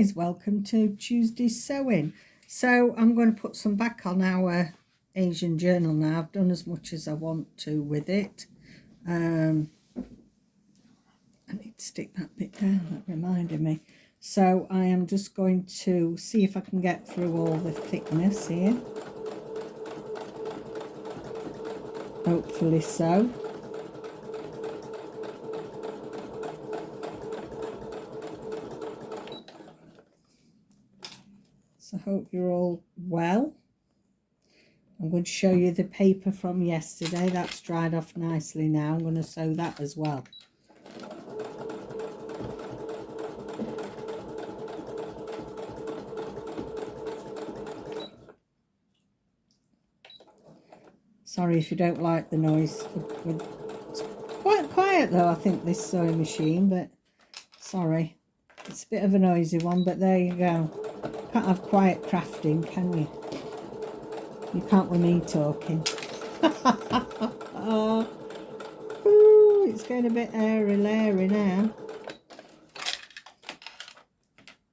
guys, welcome to Tuesday's sewing. So I'm going to put some back on our Asian journal now. I've done as much as I want to with it. I need to stick that bit down, that reminded me. So I am just going to see if I can get through all the thickness here. Hopefully so. So I hope you're all well. I'm going to show you the paper from yesterday. That's dried off nicely now. I'm going to sew that as well. Sorry if you don't like the noise. It's quite quiet though, I think, this sewing machine, but sorry. It's a bit of a noisy one, but there you go. Can't have quiet crafting, can you? You can't with me talking. Oh, ooh, it's getting a bit airy-lairy now.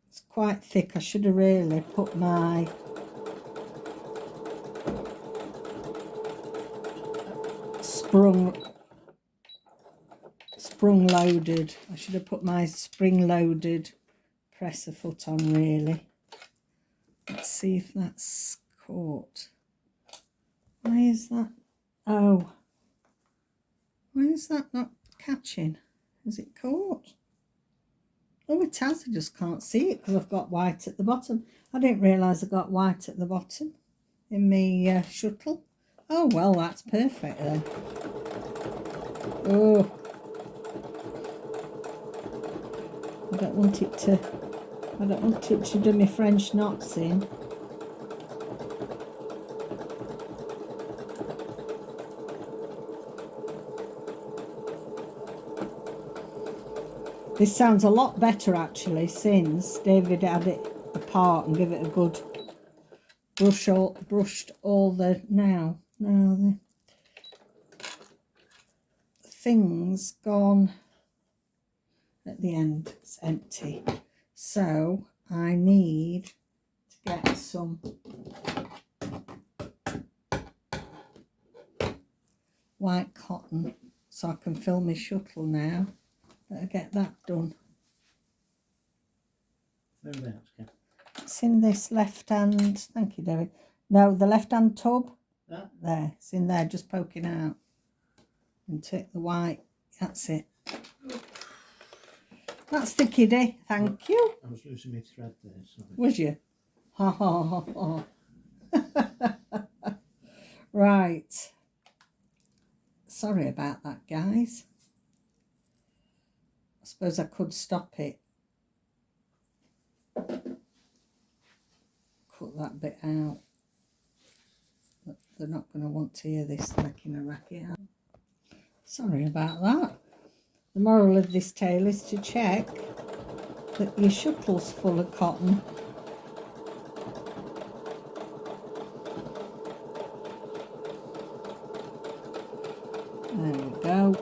It's quite thick. I should have really put my sprung loaded. I should have put my spring loaded presser foot on really. Let's see if that's caught. Why is that? Oh, why is that not catching? Is it caught? Oh, it has. I just can't see it because I've got white at the bottom. I didn't realise I got white at the bottom in my shuttle. Oh well, that's perfect then. Oh, I don't want it to do my French knots in. This sounds a lot better actually since David had it apart and give it a good brushed all the now the things gone at the end. It's empty, so I need to get some white cotton so I can fill my shuttle now. Better get that done. Whereabouts, Ken? It's in this left hand. Thank you, David. No, the left hand tub. That? There, it's in there, just poking out. And take the white. That's it. That's the kiddie. Thank you. I was losing my thread there. Sorry. Was you? Ha ha ha ha. Right. Sorry about that, guys. I suppose I could stop it. Cut that bit out. But they're not going to want to hear this making a racket. Sorry about that. The moral of this tale is to check that your shuttle's full of cotton. There we go.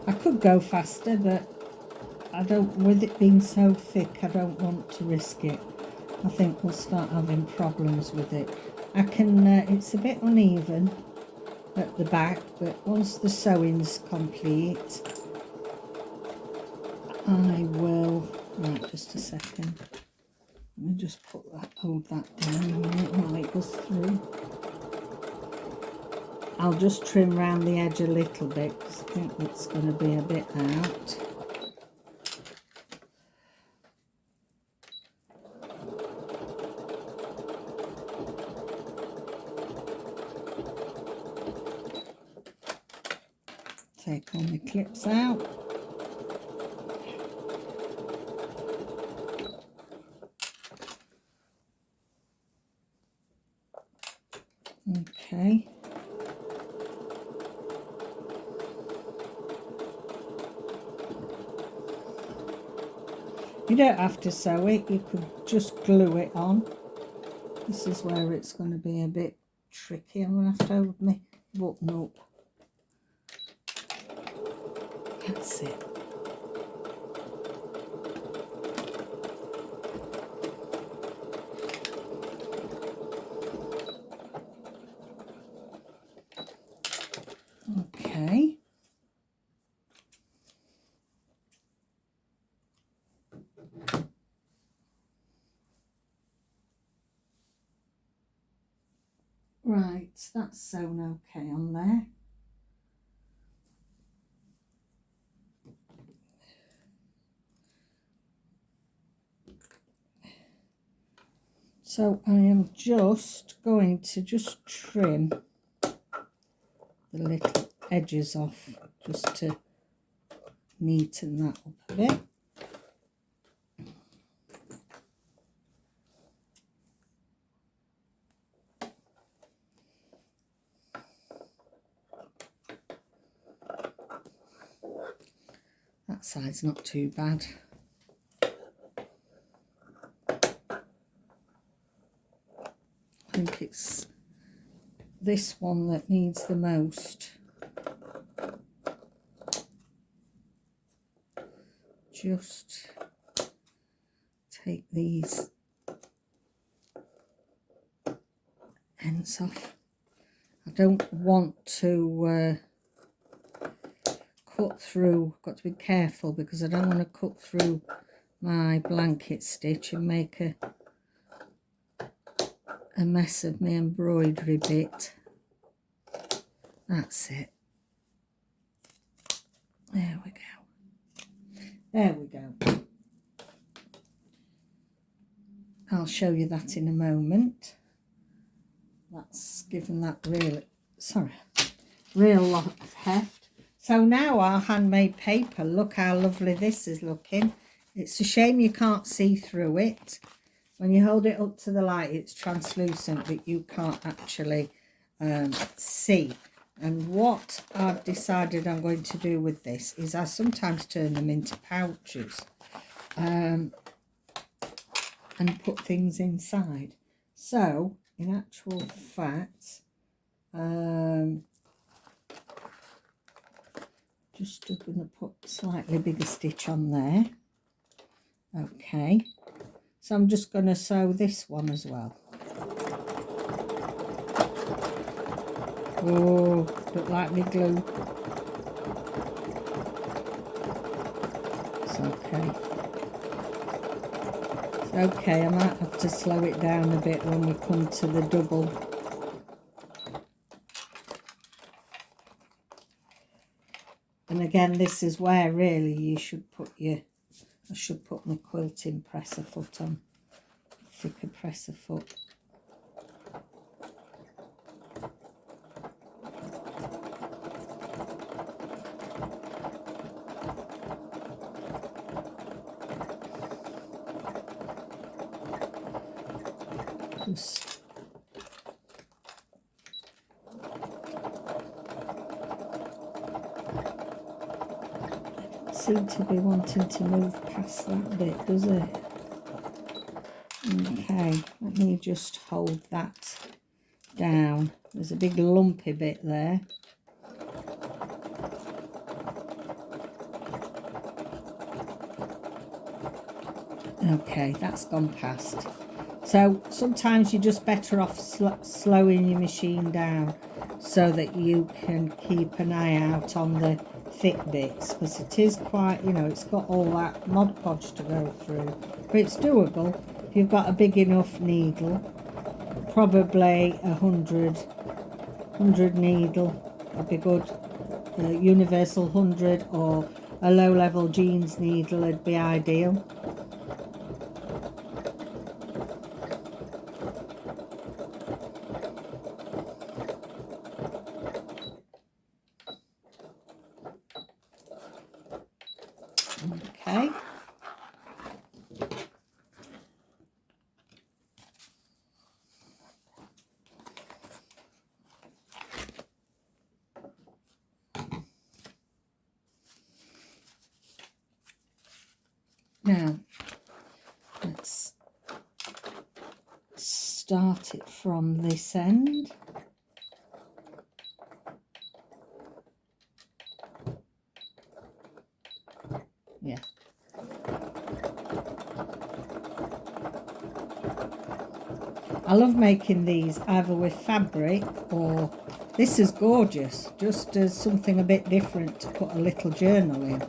I could go faster, but I don't, with it being so thick, I don't want to risk it. I think we'll start having problems with it. I can, it's a bit uneven at the back, but once the sewing's complete, I will, right, just a second. Let me just hold that down a minute while it goes through. I'll just trim around the edge a little bit because I think it's going to be a bit out. Take all my clips out. Okay. You don't have to sew it, you could just glue it on. This is where it's going to be a bit tricky. I'm going to have to hold my button up. That's it. Okay. Right, that's sewn okay on there. So I am just going to trim the little edges off just to neaten that up a bit. That side's not too bad. I think it's this one that needs the most. Just take these ends off. I don't want to cut through, got to be careful because I don't want to cut through my blanket stitch and make a mess of my embroidery bit. That's it. There we go. There we go. I'll show you that in a moment. That's given that real lot of heft. So now our handmade paper, look how lovely this is looking. It's a shame you can't see through it. When you hold it up to the light, it's translucent, but you can't actually see. And what I've decided I'm going to do with this is I sometimes turn them into pouches and put things inside. So, in actual fact, just going to put slightly bigger stitch on there. Okay, so I'm just going to sew this one as well. Oh, don't like me glue. It's okay. It's okay, I might have to slow it down a bit when we come to the double. And again, this is where really you should put your, I should put my quilting presser foot on, thicker presser foot. Just seem to be wanting to move past that bit, does it? Okay, let me just hold that down. There's a big lumpy bit there. Okay, that's gone past. So sometimes you're just better off slowing your machine down so that you can keep an eye out on the thick bits, because it is quite, you know, it's got all that Mod Podge to go through, but it's doable if you've got a big enough needle. Probably 100 needle would be good. Universal 100 or a low level jeans needle would be ideal. Okay. Now, let's start it from this end. Yeah. I love making these either with fabric or this is gorgeous, just as something a bit different to put a little journal in.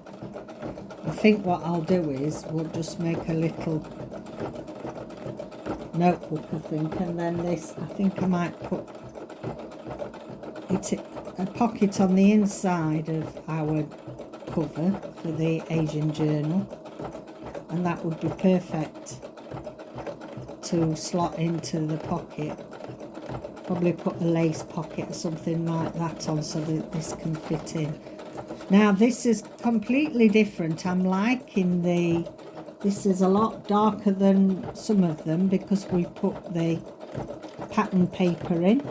I think what I'll do is we'll just make a little notebook, I think, and then this, I think I might put it a pocket on the inside of our cover for the Asian journal, and that would be perfect to slot into the pocket. Probably put a lace pocket or something like that on so that this can fit in. Now this is completely different. I'm liking this is a lot darker than some of them because we put the pattern paper in,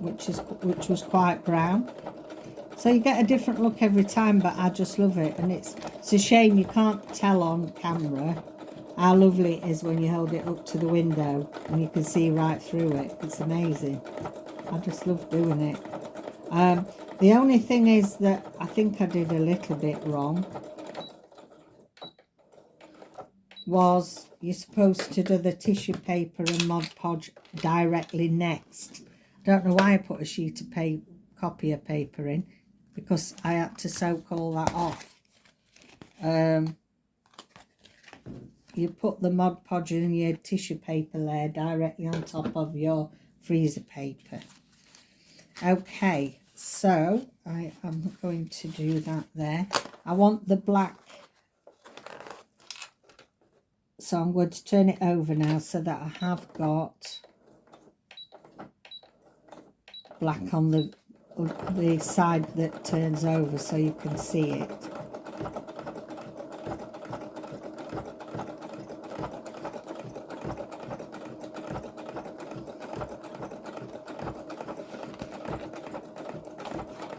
which was quite brown. So you get a different look every time, but I just love it. And it's a shame you can't tell on camera how lovely it is when you hold it up to the window and you can see right through it. It's amazing. I just love doing it. The only thing is that I think I did a little bit wrong was you're supposed to do the tissue paper and Mod Podge directly next. I don't know why I put a sheet of copier paper in, because I had to soak all that off. You put the Mod Podge and your tissue paper layer directly on top of your freezer paper. Okay, so I am going to do that there. I want the black, so I'm going to turn it over now so that I have got black on the side that turns over so you can see it.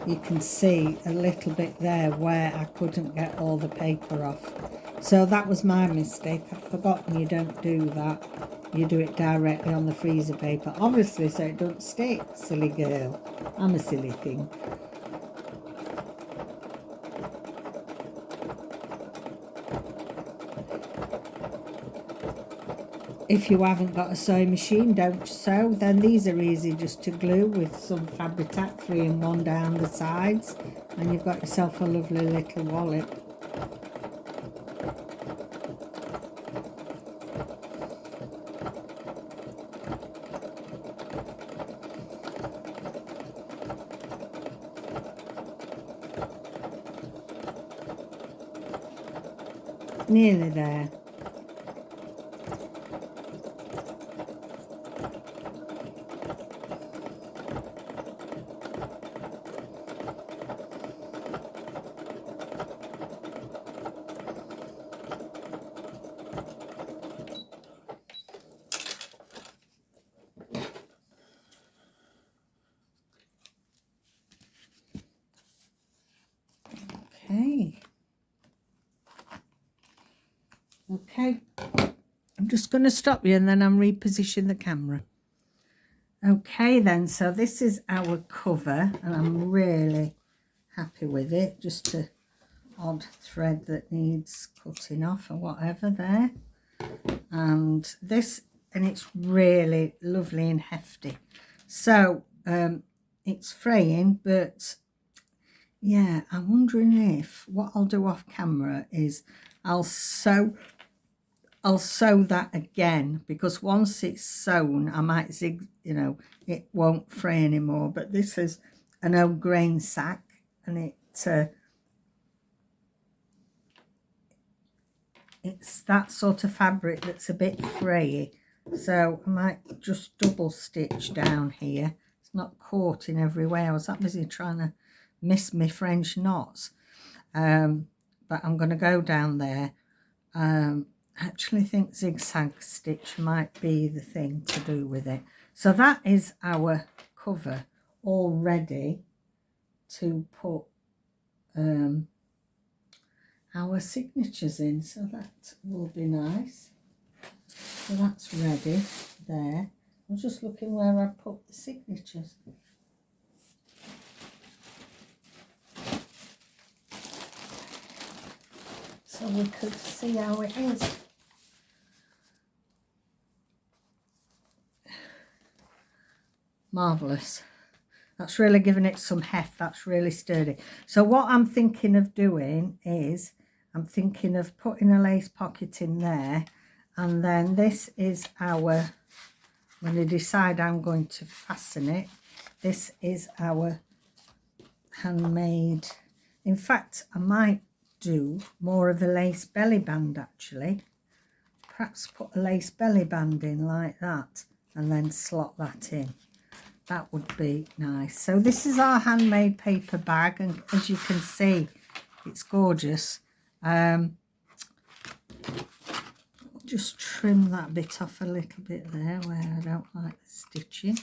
You can see a little bit there where I couldn't get all the paper off. So that was my mistake. I'd forgotten you don't do that. You do it directly on the freezer paper. Obviously, so it don't stick, silly girl. I'm a silly thing. If you haven't got a sewing machine, don't sew, then these are easy just to glue with some Fabri-Tac 3-in-1 down the sides, and you've got yourself a lovely little wallet. Nearly there. Okay, I'm just going to stop you and then I'm reposition the camera. Okay then, so this is our cover and I'm really happy with it. Just a odd thread that needs cutting off or whatever there. And this, and it's really lovely and hefty. So it's fraying, but yeah, I'm wondering if what I'll do off camera is I'll sew that again, because once it's sewn I might it won't fray anymore. But this is an old grain sack and it's that sort of fabric that's a bit frayy, so I might just double stitch down here. It's not caught in every way. I was that busy trying to miss my French knots, but I'm going to go down there. I actually think zigzag stitch might be the thing to do with it. So that is our cover all ready to put our signatures in, so that will be nice. So that's ready there. I'm just looking where I put the signatures. So we could see how it is. Marvellous. That's really giving it some heft. That's really sturdy. So what I'm thinking of doing is I'm thinking of putting a lace pocket in there, and then this is our, when I decide I'm going to fasten it, this is our handmade. In fact, I might do more of a lace belly band actually. Perhaps put a lace belly band in like that and then slot that in. That would be nice. So this is our handmade paper bag, and as you can see, it's gorgeous. Just trim that bit off a little bit there where I don't like the stitching.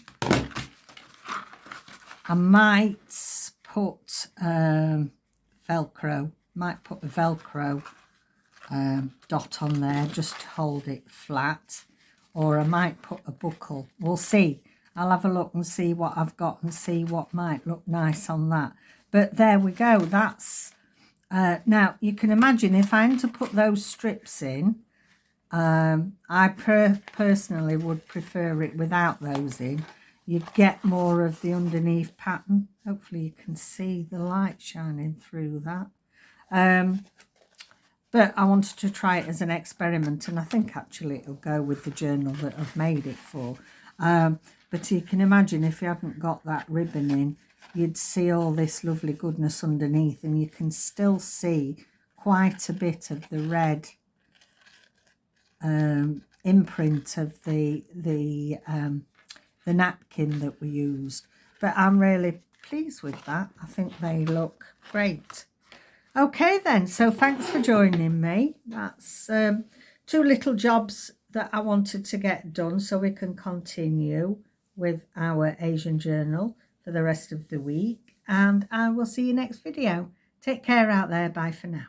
I might put Velcro, might put a Velcro dot on there just to hold it flat, or I might put a buckle. We'll see. I'll have a look and see what I've got and see what might look nice on that. But there we go. That's now you can imagine if I had to put those strips in, I personally would prefer it without those in. You'd get more of the underneath pattern. Hopefully you can see the light shining through that. But I wanted to try it as an experiment, and I think actually it'll go with the journal that I've made it for. But you can imagine if you hadn't got that ribbon in, you'd see all this lovely goodness underneath, and you can still see quite a bit of the red imprint of the napkin that we used. But I'm really pleased with that. I think they look great. Okay then, so thanks for joining me. That's 2 little jobs that I wanted to get done so we can continue with our Asian journal for the rest of the week. And I will see you next video. Take care out there. Bye for now.